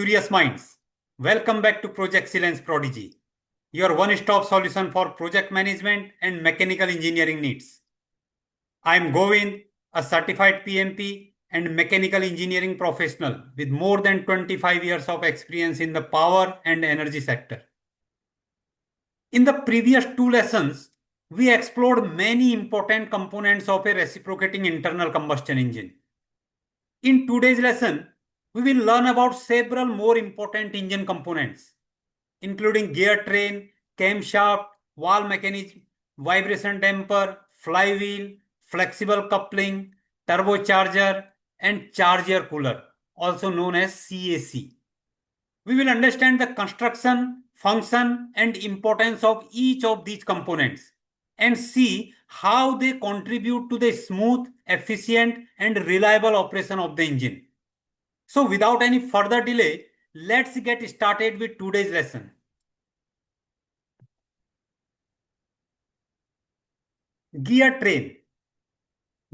curious minds. Welcome back to ProjexCellence ProDigy, your one-stop solution for project management and mechanical engineering needs. I am Govind, a certified PMP and mechanical engineering professional with more than 25 years of experience in the power and energy sector. In the previous two lessons, we explored many important components of a reciprocating internal combustion engine. In today's lesson, we will learn about several more important engine components, including gear train, camshaft, valve mechanism, vibration damper, flywheel, flexible coupling, turbocharger, and charger cooler, also known as CAC. We will understand the construction, function, and importance of each of these components and see how they contribute to the smooth, efficient, and reliable operation of the engine. So without any further delay, let's get started with today's lesson. Gear train.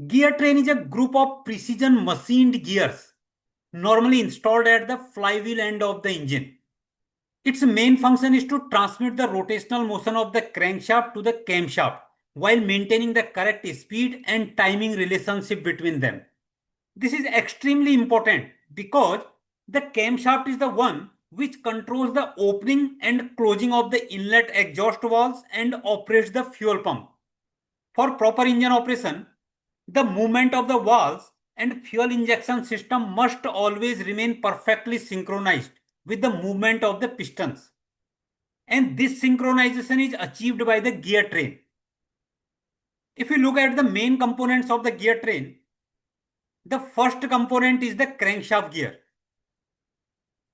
Gear train is a group of precision machined gears normally installed at the flywheel end of the engine. Its main function is to transmit the rotational motion of the crankshaft to the camshaft while maintaining the correct speed and timing relationship between them. This is extremely important because the camshaft is the one which controls the opening and closing of the inlet exhaust valves and operates the fuel pump. For proper engine operation, the movement of the valves and fuel injection system must always remain perfectly synchronized with the movement of the pistons. And this synchronization is achieved by the gear train. If we look at the main components of the gear train, the first component is the crankshaft gear.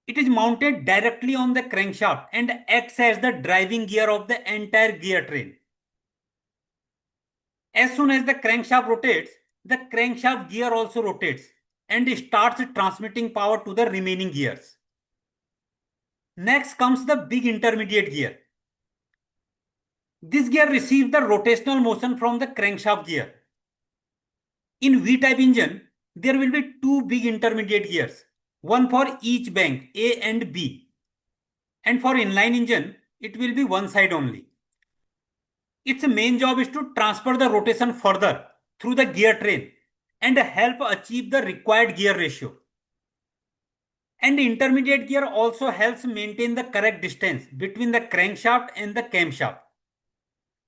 It is mounted directly on the crankshaft and acts as the driving gear of the entire gear train. As soon as the crankshaft rotates, the crankshaft gear also rotates and starts transmitting power to the remaining gears. Next comes the big intermediate gear. This gear receives the rotational motion from the crankshaft gear. In V-type engine, there will be two big intermediate gears, one for each bank A and B. And for inline engine, it will be one side only. Its main job is to transfer the rotation further through the gear train and help achieve the required gear ratio. And the intermediate gear also helps maintain the correct distance between the crankshaft and the camshaft.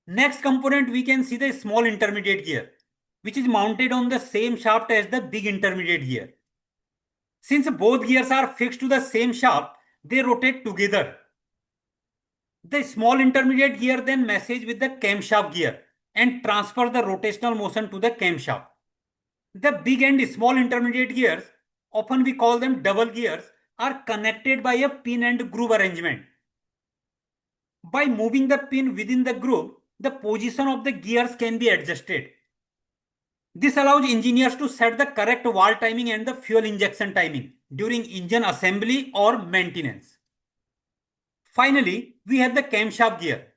Next component, we can see the small intermediate gear, which is mounted on the same shaft as the big intermediate gear. Since both gears are fixed to the same shaft, they rotate together. The small intermediate gear then messes with the camshaft gear and transfer the rotational motion to the camshaft. The big and small intermediate gears, often we call them double gears, are connected by a pin and groove arrangement. By moving the pin within the groove, the position of the gears can be adjusted. This allows engineers to set the correct valve timing and the fuel injection timing during engine assembly or maintenance. Finally, we have the camshaft gear.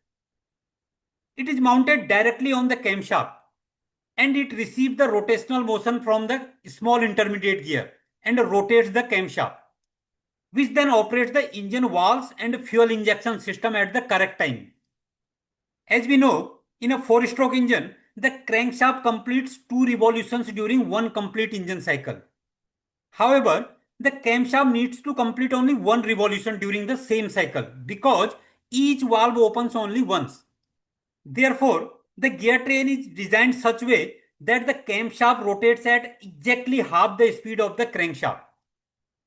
It is mounted directly on the camshaft and it receives the rotational motion from the small intermediate gear and rotates the camshaft, which then operates the engine valves and fuel injection system at the correct time. As we know, in a 4-stroke engine, the crankshaft completes 2 revolutions during one complete engine cycle. However, the camshaft needs to complete only 1 revolution during the same cycle because each valve opens only once. Therefore, the gear train is designed such way that the camshaft rotates at exactly half the speed of the crankshaft.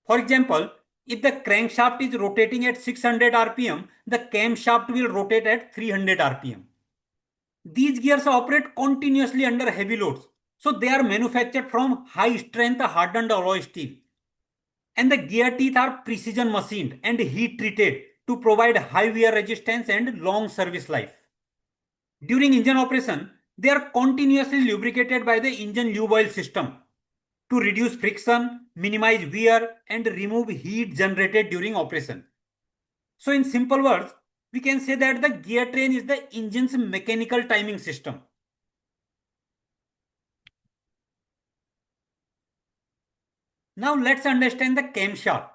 For example, if the crankshaft is rotating at 600 rpm, the camshaft will rotate at 300 rpm. These gears operate continuously under heavy loads, so they are manufactured from high strength hardened alloy steel. And the gear teeth are precision machined and heat treated to provide high wear resistance and long service life. During engine operation, they are continuously lubricated by the engine lube oil system to reduce friction, minimize wear, and remove heat generated during operation. So in simple words, we can say that the gear train is the engine's mechanical timing system. Now let's understand the camshaft.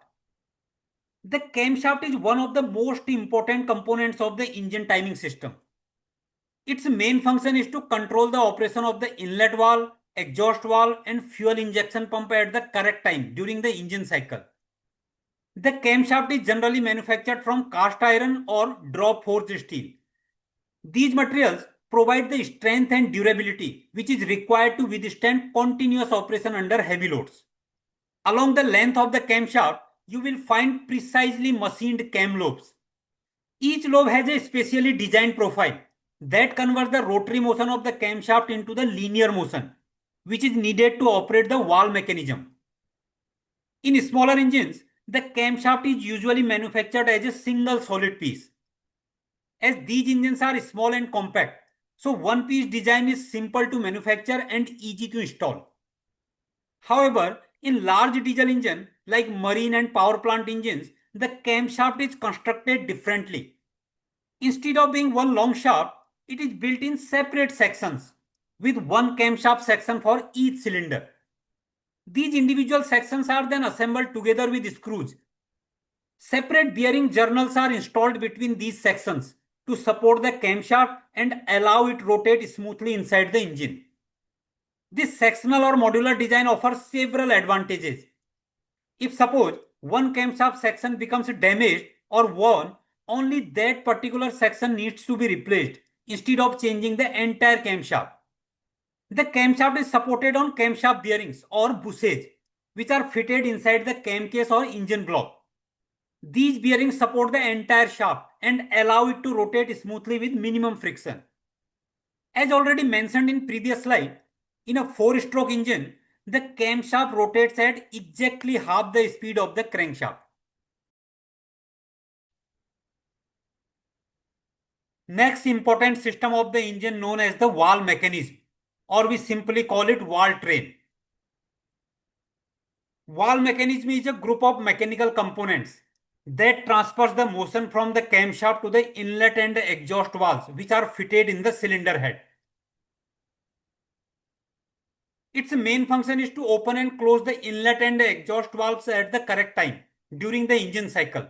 The camshaft is one of the most important components of the engine timing system. Its main function is to control the operation of the inlet valve, exhaust valve and fuel injection pump at the correct time during the engine cycle. The camshaft is generally manufactured from cast iron or drop forged steel. These materials provide the strength and durability which is required to withstand continuous operation under heavy loads. Along the length of the camshaft, you will find precisely machined cam lobes. Each lobe has a specially designed profile that converts the rotary motion of the camshaft into the linear motion, which is needed to operate the valve mechanism. In smaller engines, the camshaft is usually manufactured as a single solid piece. As these engines are small and compact, so one piece design is simple to manufacture and easy to install. However, in large diesel engine like marine and power plant engines, the camshaft is constructed differently. Instead of being one long shaft, it is built in separate sections with one camshaft section for each cylinder. These individual sections are then assembled together with screws. Separate bearing journals are installed between these sections to support the camshaft and allow it to rotate smoothly inside the engine. This sectional or modular design offers several advantages. If suppose one camshaft section becomes damaged or worn, only that particular section needs to be replaced instead of changing the entire camshaft. The camshaft is supported on camshaft bearings or bushes, which are fitted inside the cam case or engine block. These bearings support the entire shaft and allow it to rotate smoothly with minimum friction. As already mentioned in previous slide, in a 4-stroke engine, the camshaft rotates at exactly half the speed of the crankshaft. Next important system of the engine known as the valve mechanism, or we simply call it valve train. Valve mechanism is a group of mechanical components that transfers the motion from the camshaft to the inlet and exhaust valves which are fitted in the cylinder head. Its main function is to open and close the inlet and exhaust valves at the correct time during the engine cycle.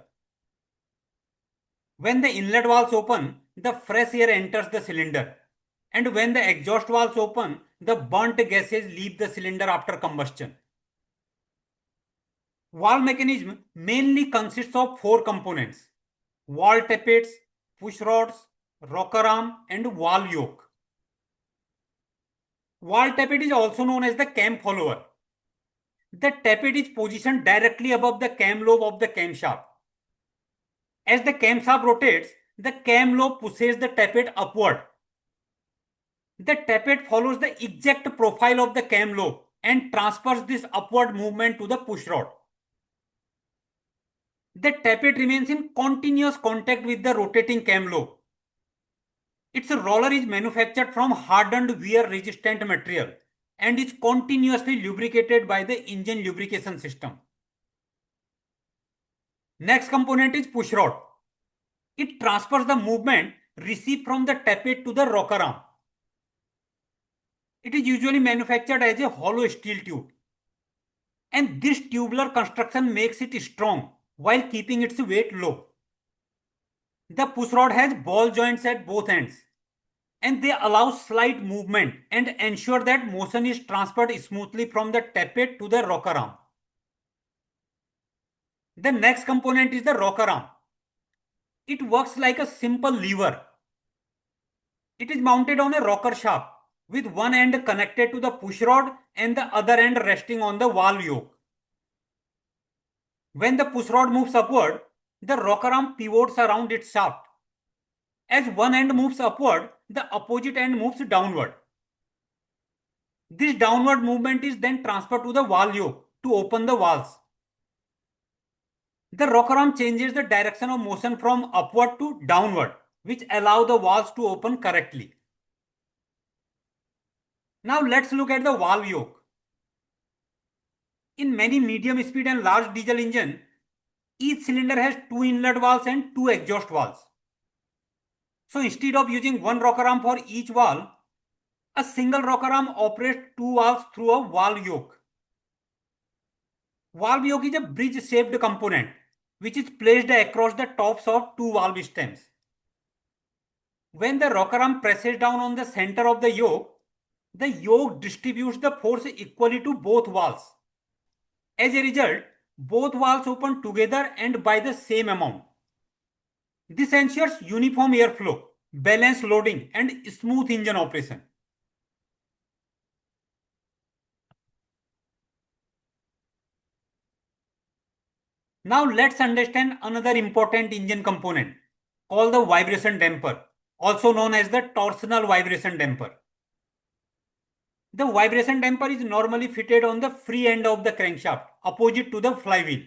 When the inlet valves open, the fresh air enters the cylinder, and when the exhaust valves open, the burnt gases leave the cylinder after combustion. Valve mechanism mainly consists of 4 components: valve tappets, push rods, rocker arm and valve yoke. Valve tappet is also known as the cam follower. The tappet is positioned directly above the cam lobe of the camshaft. As the camshaft rotates, the cam lobe pushes the tappet upward. The tappet follows the exact profile of the cam lobe and transfers this upward movement to the push rod. The tappet remains in continuous contact with the rotating cam lobe. Its roller is manufactured from hardened wear-resistant material and is continuously lubricated by the engine lubrication system. Next component is push rod. It transfers the movement received from the tappet to the rocker arm. It is usually manufactured as a hollow steel tube, and this tubular construction makes it strong while keeping its weight low. The push rod has ball joints at both ends, and they allow slight movement and ensure that motion is transferred smoothly from the tappet to the rocker arm. The next component is the rocker arm. It works like a simple lever. It is mounted on a rocker shaft with one end connected to the push rod and the other end resting on the valve yoke. When the push rod moves upward, the rocker arm pivots around its shaft. As one end moves upward, the opposite end moves downward. This downward movement is then transferred to the valve yoke to open the valves. The rocker arm changes the direction of motion from upward to downward, which allow the valves to open correctly. Now let's look at the valve yoke. In many medium speed and large diesel engine, each cylinder has 2 inlet valves and 2 exhaust valves. So instead of using one rocker arm for each valve, a single rocker arm operates 2 valves through a valve yoke. Valve yoke is a bridge-shaped component which is placed across the tops of two valve stems. When the rocker arm presses down on the center of the yoke distributes the force equally to both valves. As a result, both valves open together and by the same amount. This ensures uniform airflow, balanced loading, and smooth engine operation. Now let's understand another important engine component called the vibration damper, also known as the torsional vibration damper. The vibration damper is normally fitted on the free end of the crankshaft, opposite to the flywheel.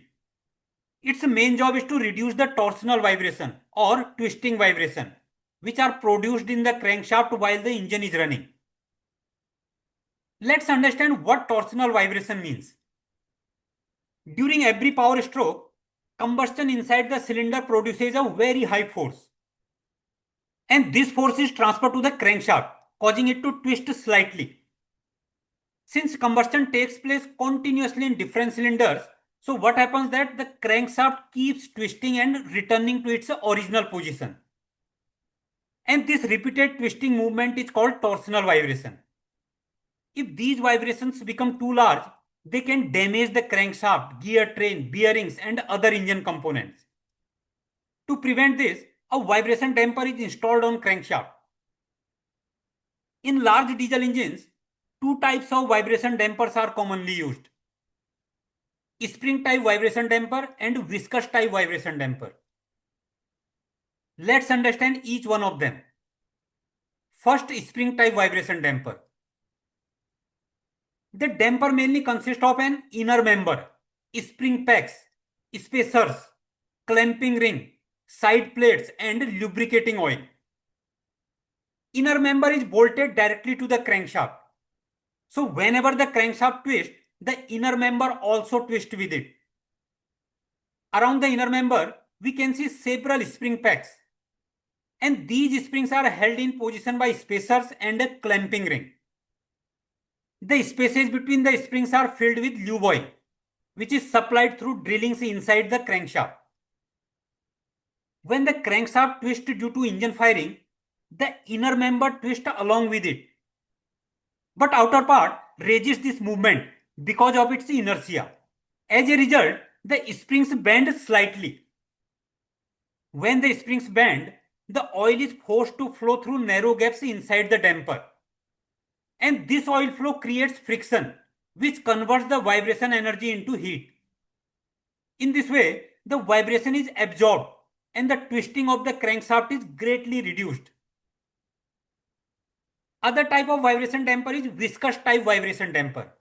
Its main job is to reduce the torsional vibration or twisting vibration, which are produced in the crankshaft while the engine is running. Let's understand what torsional vibration means. During every power stroke, combustion inside the cylinder produces a very high force. And this force is transferred to the crankshaft, causing it to twist slightly. Since combustion takes place continuously in different cylinders, so what happens that the crankshaft keeps twisting and returning to its original position. And this repeated twisting movement is called torsional vibration. If these vibrations become too large, they can damage the crankshaft, gear train, bearings, and other engine components. To prevent this, a vibration damper is installed on crankshaft. In large diesel engines, two types of vibration dampers are commonly used: spring type vibration damper and viscous type vibration damper. Let's understand each one of them. First, spring type vibration damper. The damper mainly consists of an inner member, spring packs, spacers, clamping ring, side plates, and lubricating oil. Inner member is bolted directly to the crankshaft. So whenever the crankshaft twists, the inner member also twists with it. Around the inner member, we can see several spring packs. And these springs are held in position by spacers and a clamping ring. The spaces between the springs are filled with lube oil, which is supplied through drillings inside the crankshaft. When the crankshaft twists due to engine firing, the inner member twists along with it. But outer part resists this movement because of its inertia. As a result, the springs bend slightly. When the springs bend, the oil is forced to flow through narrow gaps inside the damper. And this oil flow creates friction, which converts the vibration energy into heat. In this way, the vibration is absorbed and the twisting of the crankshaft is greatly reduced. Other type of vibration damper is viscous type vibration damper.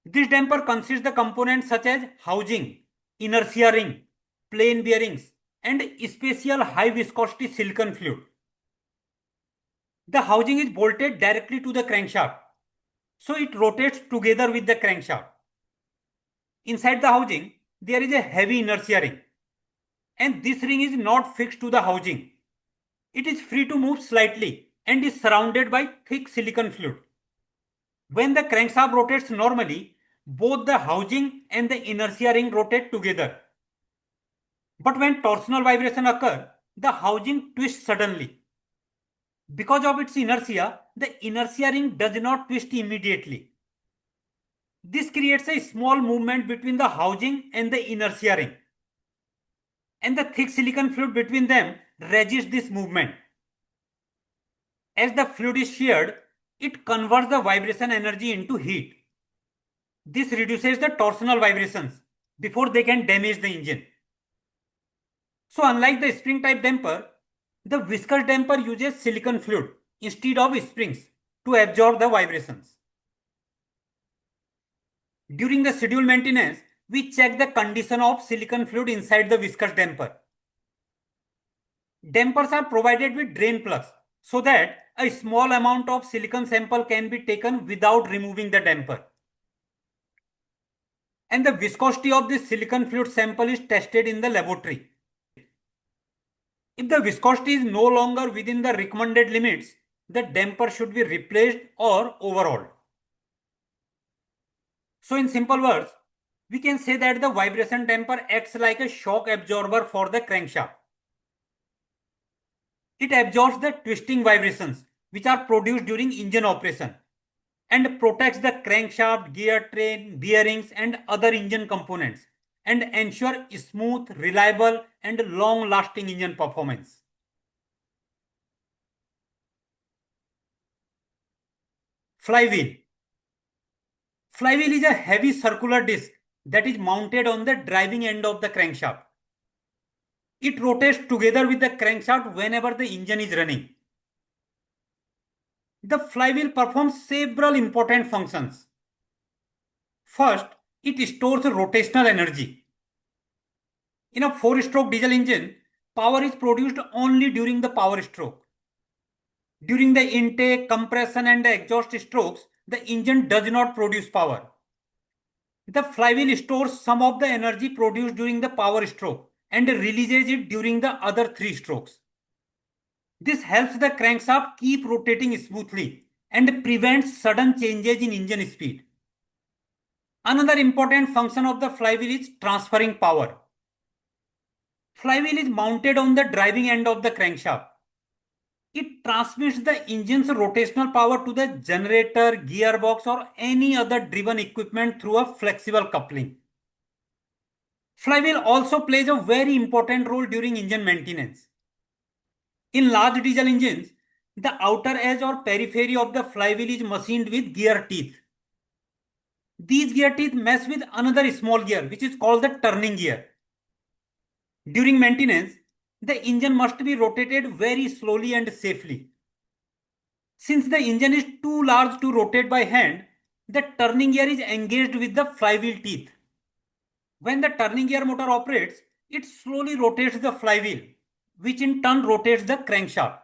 This damper consists the components such as housing, inertia ring, plain bearings, and special high viscosity silicon fluid. The housing is bolted directly to the crankshaft, so it rotates together with the crankshaft. Inside the housing, there is a heavy inertia ring, and this ring is not fixed to the housing. It is free to move slightly and is surrounded by thick silicon fluid. When the crankshaft rotates normally, both the housing and the inertia ring rotate together. But when torsional vibration occurs, the housing twists suddenly. Because of its inertia, the inertia ring does not twist immediately. This creates a small movement between the housing and the inertia ring. And the thick silicon fluid between them resists this movement. As the fluid is sheared, it converts the vibration energy into heat. This reduces the torsional vibrations before they can damage the engine. So unlike the spring type damper, the viscous damper uses silicon fluid instead of springs to absorb the vibrations. During the scheduled maintenance, we check the condition of silicon fluid inside the viscous damper. Dampers are provided with drain plugs so that a small amount of silicon sample can be taken without removing the damper. And the viscosity of this silicon fluid sample is tested in the laboratory. If the viscosity is no longer within the recommended limits, the damper should be replaced or overhauled. So in simple words, We can say that the vibration damper acts like a shock absorber for the crankshaft. It absorbs the twisting vibrations which are produced during engine operation and protects the crankshaft, gear train, bearings and other engine components and ensure smooth, reliable and long-lasting engine performance. Flywheel. Flywheel is a heavy circular disc that is mounted on the driving end of the crankshaft. It rotates together with the crankshaft whenever the engine is running. The flywheel performs several important functions. First, it stores rotational energy. In a 4-stroke diesel engine, power is produced only during the power stroke. During the intake, compression and the exhaust strokes, the engine does not produce power. The flywheel stores some of the energy produced during the power stroke and releases it during the other 3 strokes. This helps the crankshaft keep rotating smoothly and prevents sudden changes in engine speed. Another important function of the flywheel is transferring power. Flywheel is mounted on the driving end of the crankshaft. It transmits the engine's rotational power to the generator, gearbox or any other driven equipment through a flexible coupling. Flywheel also plays a very important role during engine maintenance. In large diesel engines, the outer edge or periphery of the flywheel is machined with gear teeth. These gear teeth mesh with another small gear which is called the turning gear. During maintenance, the engine must be rotated very slowly and safely. Since the engine is too large to rotate by hand, the turning gear is engaged with the flywheel teeth. When the turning gear motor operates, it slowly rotates the flywheel, which in turn rotates the crankshaft.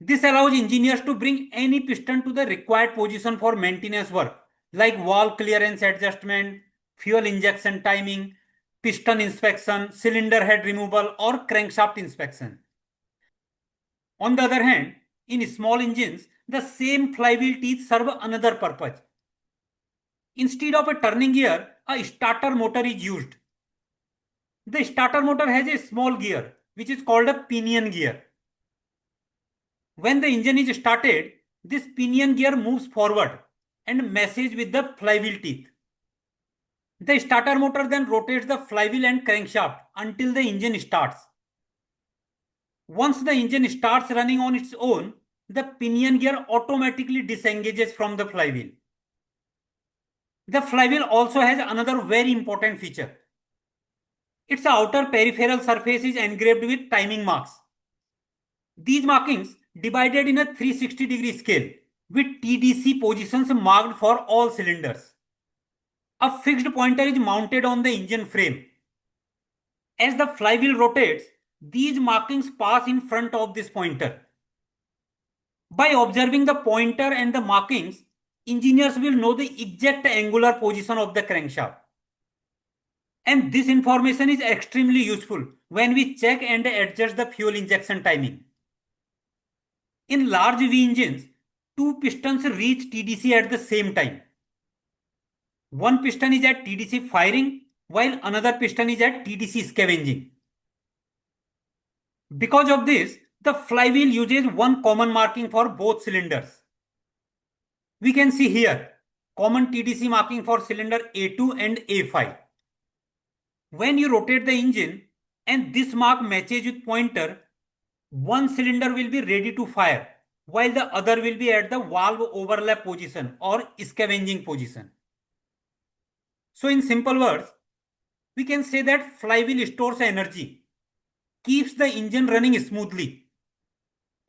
This allows engineers to bring any piston to the required position for maintenance work, like valve clearance adjustment, fuel injection timing, piston inspection, cylinder head removal, or crankshaft inspection. On the other hand, in small engines, the same flywheel teeth serve another purpose. Instead of a turning gear, a starter motor is used. The starter motor has a small gear, which is called a pinion gear. When the engine is started, this pinion gear moves forward and meshes with the flywheel teeth. The starter motor then rotates the flywheel and crankshaft until the engine starts. Once the engine starts running on its own, the pinion gear automatically disengages from the flywheel. The flywheel also has another very important feature. Its outer peripheral surface is engraved with timing marks. These markings divided in a 360-degree scale with TDC positions marked for all cylinders. A fixed pointer is mounted on the engine frame. As the flywheel rotates, these markings pass in front of this pointer. By observing the pointer and the markings, engineers will know the exact angular position of the crankshaft. And this information is extremely useful when we check and adjust the fuel injection timing. In large V engines, 2 pistons reach TDC at the same time. One piston is at TDC firing while another piston is at TDC scavenging. Because of this, the flywheel uses one common marking for both cylinders. We can see here common TDC marking for cylinder A2 and A5. When you rotate the engine and this mark matches with pointer, one cylinder will be ready to fire while the other will be at the valve overlap position or scavenging position. So in simple words, we can say that flywheel stores energy, keeps the engine running smoothly,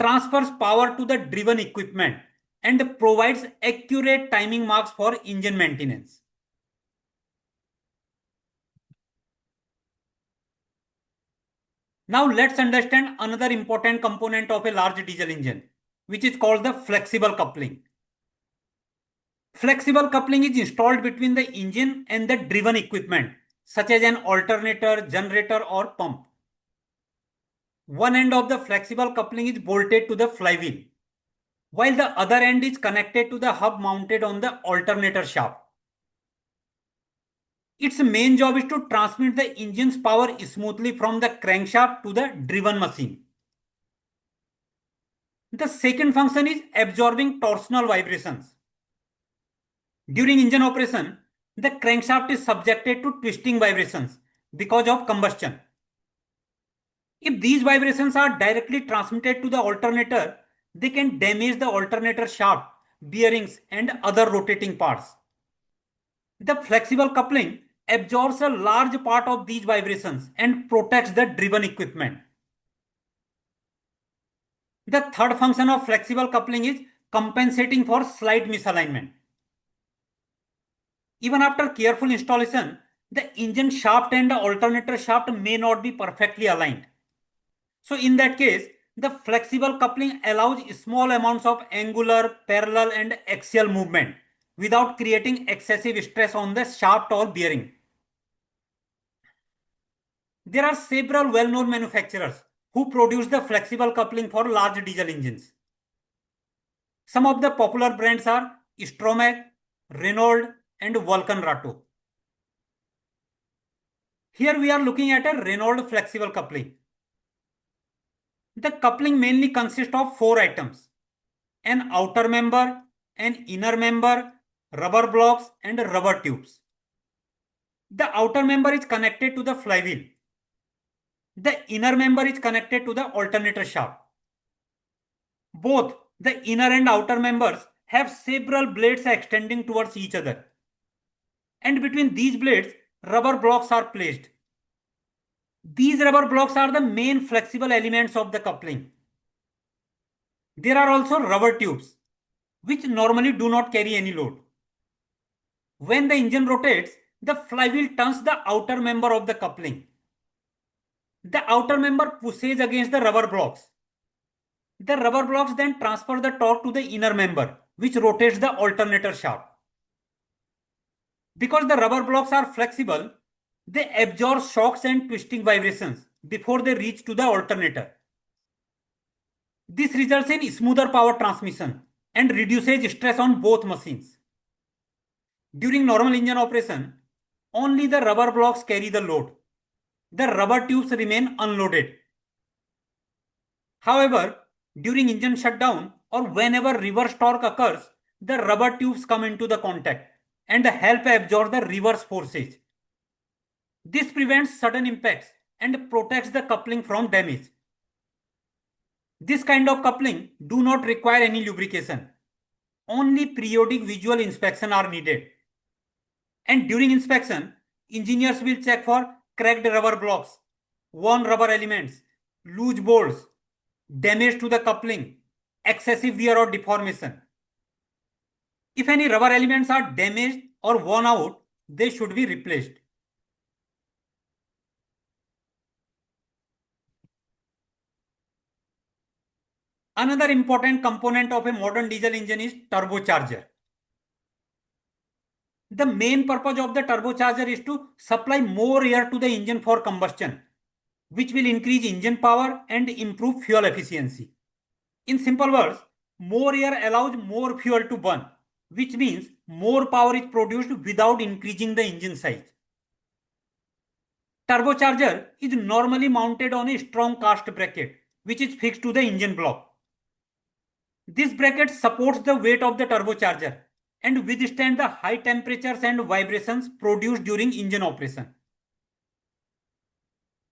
transfers power to the driven equipment, and provides accurate timing marks for engine maintenance. Now let's understand another important component of a large diesel engine, which is called the flexible coupling. Flexible coupling is installed between the engine and the driven equipment, such as an alternator, generator, or pump. One end of the flexible coupling is bolted to the flywheel, while the other end is connected to the hub mounted on the alternator shaft. Its main job is to transmit the engine's power smoothly from the crankshaft to the driven machine. The second function is absorbing torsional vibrations. During engine operation, the crankshaft is subjected to twisting vibrations because of combustion. If these vibrations are directly transmitted to the alternator, they can damage the alternator shaft, bearings, and other rotating parts. The flexible coupling absorbs a large part of these vibrations and protects the driven equipment. The third function of flexible coupling is compensating for slight misalignment. Even after careful installation, the engine shaft and the alternator shaft may not be perfectly aligned. So in that case, the flexible coupling allows small amounts of angular, parallel, and axial movement without creating excessive stress on the shaft or bearing. There are several well-known manufacturers who produce the flexible coupling for large diesel engines. Some of the popular brands are Stromag, Renold, and Vulcan-Rato. Here we are looking at a Renold flexible coupling. The coupling mainly consists of 4 items: an outer member, an inner member, rubber blocks, and rubber tubes. The outer member is connected to the flywheel. The inner member is connected to the alternator shaft. Both the inner and outer members have several blades extending towards each other. And between these blades, rubber blocks are placed. These rubber blocks are the main flexible elements of the coupling. There are also rubber tubes, which normally do not carry any load. When the engine rotates, the flywheel turns the outer member of the coupling. The outer member pushes against the rubber blocks. The rubber blocks then transfer the torque to the inner member, which rotates the alternator shaft. Because the rubber blocks are flexible, they absorb shocks and twisting vibrations before they reach to the alternator. This results in smoother power transmission and reduces stress on both machines. During normal engine operation, only the rubber blocks carry the load. The rubber tubes remain unloaded. However, during engine shutdown or whenever reverse torque occurs, the rubber tubes come into the contact and help absorb the reverse forces. This prevents sudden impacts and protects the coupling from damage. This kind of coupling do not require any lubrication. Only periodic visual inspection are needed. And during inspection, engineers will check for cracked rubber blocks, worn rubber elements, loose bolts, damage to the coupling, excessive wear or deformation. If any rubber elements are damaged or worn out, they should be replaced. Another important component of a modern diesel engine is turbocharger. The main purpose of the turbocharger is to supply more air to the engine for combustion, which will increase engine power and improve fuel efficiency. In simple words, more air allows more fuel to burn, which means more power is produced without increasing the engine size. Turbocharger is normally mounted on a strong cast bracket, which is fixed to the engine block. This bracket supports the weight of the turbocharger and withstand the high temperatures and vibrations produced during engine operation.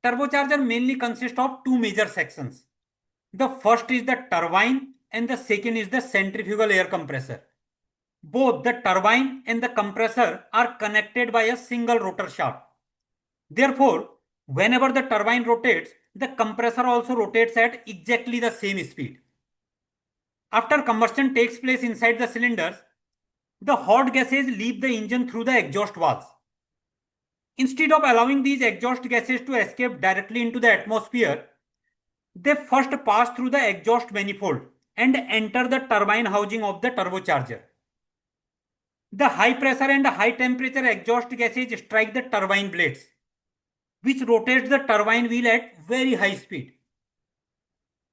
Turbocharger mainly consists of 2 major sections. The first is the turbine and the second is the centrifugal air compressor. Both the turbine and the compressor are connected by a single rotor shaft. Therefore, whenever the turbine rotates, the compressor also rotates at exactly the same speed. After combustion takes place inside the cylinders, the hot gases leave the engine through the exhaust valves. Instead of allowing these exhaust gases to escape directly into the atmosphere, they first pass through the exhaust manifold and enter the turbine housing of the turbocharger. The high pressure and high temperature exhaust gases strike the turbine blades, which rotates the turbine wheel at very high speed.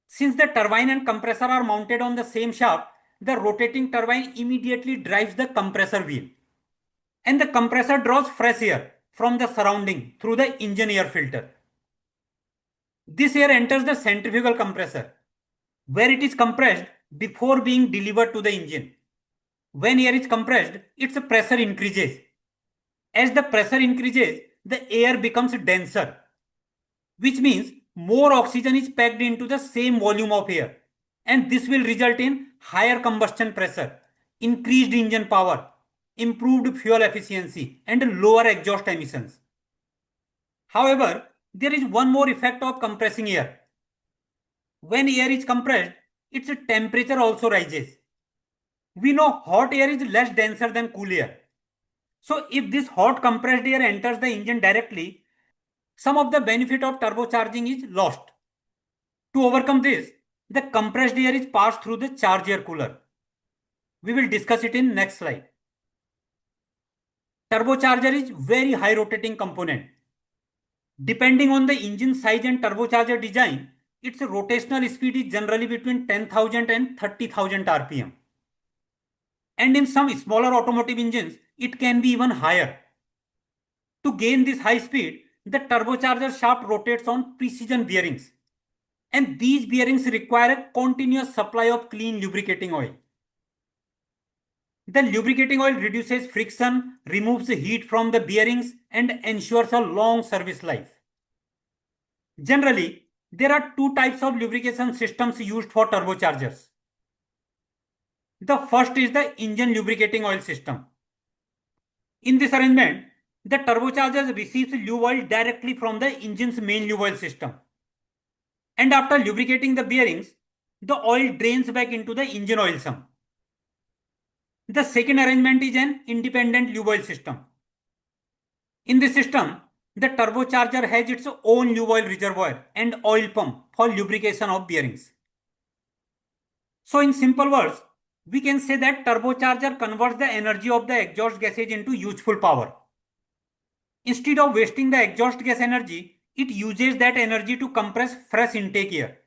Since the turbine and compressor are mounted on the same shaft, the rotating turbine immediately drives the compressor wheel. And the compressor draws fresh air from the surrounding through the engine air filter. This air enters the centrifugal compressor, where it is compressed before being delivered to the engine. When air is compressed, its pressure increases. As the pressure increases, the air becomes denser, which means more oxygen is packed into the same volume of air, and this will result in higher combustion pressure, increased engine power, improved fuel efficiency, and lower exhaust emissions. However, there is one more effect of compressing air. When air is compressed, its temperature also rises. We know hot air is less denser than cool air. So if this hot compressed air enters the engine directly, some of the benefit of turbocharging is lost. To overcome this, the compressed air is passed through the charge air cooler. We will discuss it in next slide. Turbocharger is very high rotating component. Depending on the engine size and turbocharger design, its rotational speed is generally between 10,000 and 30,000 rpm. And in some smaller automotive engines, it can be even higher. To gain this high speed, the turbocharger shaft rotates on precision bearings. And these bearings require a continuous supply of clean lubricating oil. The lubricating oil reduces friction, removes heat from the bearings, and ensures a long service life. Generally, there are two types of lubrication systems used for turbochargers. The first is the engine lubricating oil system. In this arrangement, the turbocharger receives lube oil directly from the engine's main lube oil system. And after lubricating the bearings, the oil drains back into the engine oil sump. The second arrangement is an independent lube oil system. In this system, the turbocharger has its own lube oil reservoir and oil pump for lubrication of bearings. So in simple words, we can say that turbocharger converts the energy of the exhaust gases into useful power. Instead of wasting the exhaust gas energy, it uses that energy to compress fresh intake air.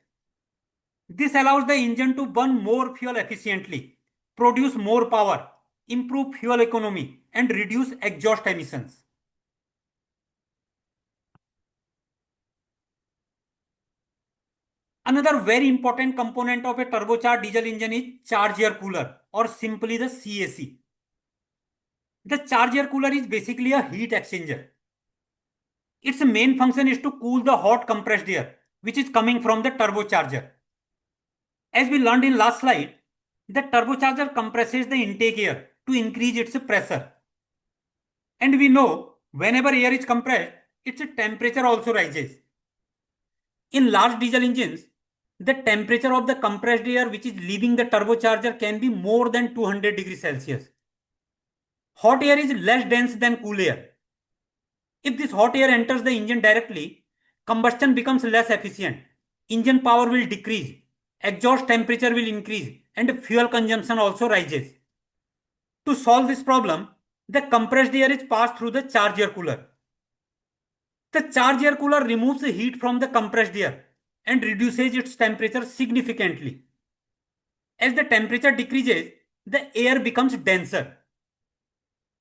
This allows the engine to burn more fuel efficiently, produce more power, improve fuel economy, and reduce exhaust emissions. Another very important component of a turbocharged diesel engine is charge air cooler, or simply the CAC. The charge air cooler is basically a heat exchanger. Its main function is to cool the hot compressed air, which is coming from the turbocharger. As we learned in last slide, the turbocharger compresses the intake air to increase its pressure. And we know whenever air is compressed, its temperature also rises. In large diesel engines, the temperature of the compressed air which is leaving the turbocharger can be more than 200 degrees Celsius. Hot air is less dense than cool air. If this hot air enters the engine directly, combustion becomes less efficient. Engine power will decrease, exhaust temperature will increase, and fuel consumption also rises. To solve this problem, the compressed air is passed through the charge air cooler. The charge air cooler removes the heat from the compressed air and reduces its temperature significantly. As the temperature decreases, the air becomes denser.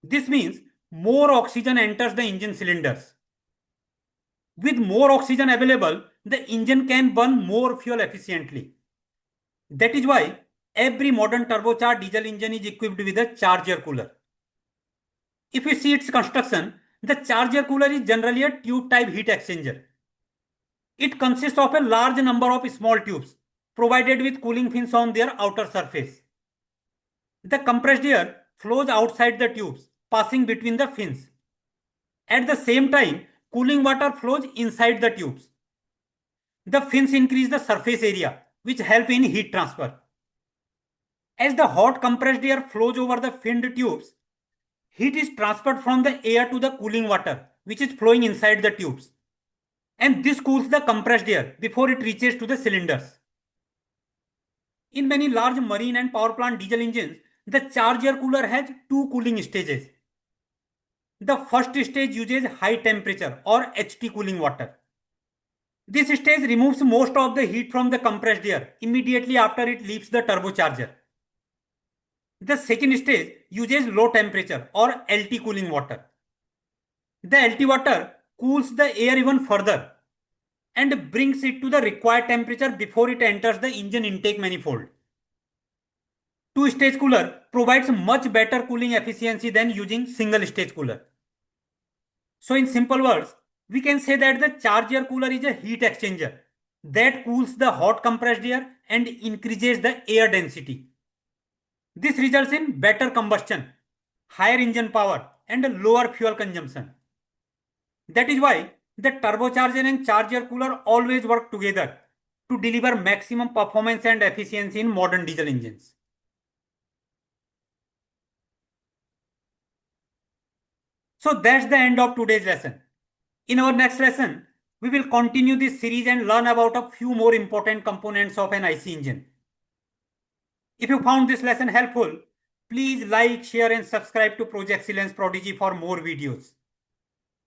This means more oxygen enters the engine cylinders. With more oxygen available, the engine can burn more fuel efficiently. That is why every modern turbocharged diesel engine is equipped with a charge air cooler. If we see its construction, the charge air cooler is generally a tube-type heat exchanger. It consists of a large number of small tubes provided with cooling fins on their outer surface. The compressed air flows outside the tubes, passing between the fins. At the same time, cooling water flows inside the tubes. The fins increase the surface area, which help in heat transfer. As the hot compressed air flows over the finned tubes, heat is transferred from the air to the cooling water, which is flowing inside the tubes. And this cools the compressed air before it reaches to the cylinders. In many large marine and power plant diesel engines, the charge air cooler has two cooling stages. The first stage uses high temperature or HT cooling water. This stage removes most of the heat from the compressed air immediately after it leaves the turbocharger. The second stage uses low temperature or LT cooling water. The LT water cools the air even further and brings it to the required temperature before it enters the engine intake manifold. Two-stage cooler provides much better cooling efficiency than using single-stage cooler. So in simple words, we can say that the charger cooler is a heat exchanger that cools the hot compressed air and increases the air density. This results in better combustion, higher engine power and lower fuel consumption. That is why the turbocharger and charger cooler always work together to deliver maximum performance and efficiency in modern diesel engines. So that's the end of today's lesson. In our next lesson, we will continue this series and learn about a few more important components of an IC engine. If you found this lesson helpful, please like, share and subscribe to ProjexCellence ProDigy for more videos.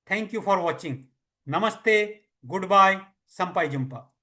Thank you for watching. Namaste, goodbye, Sampai Jumpa.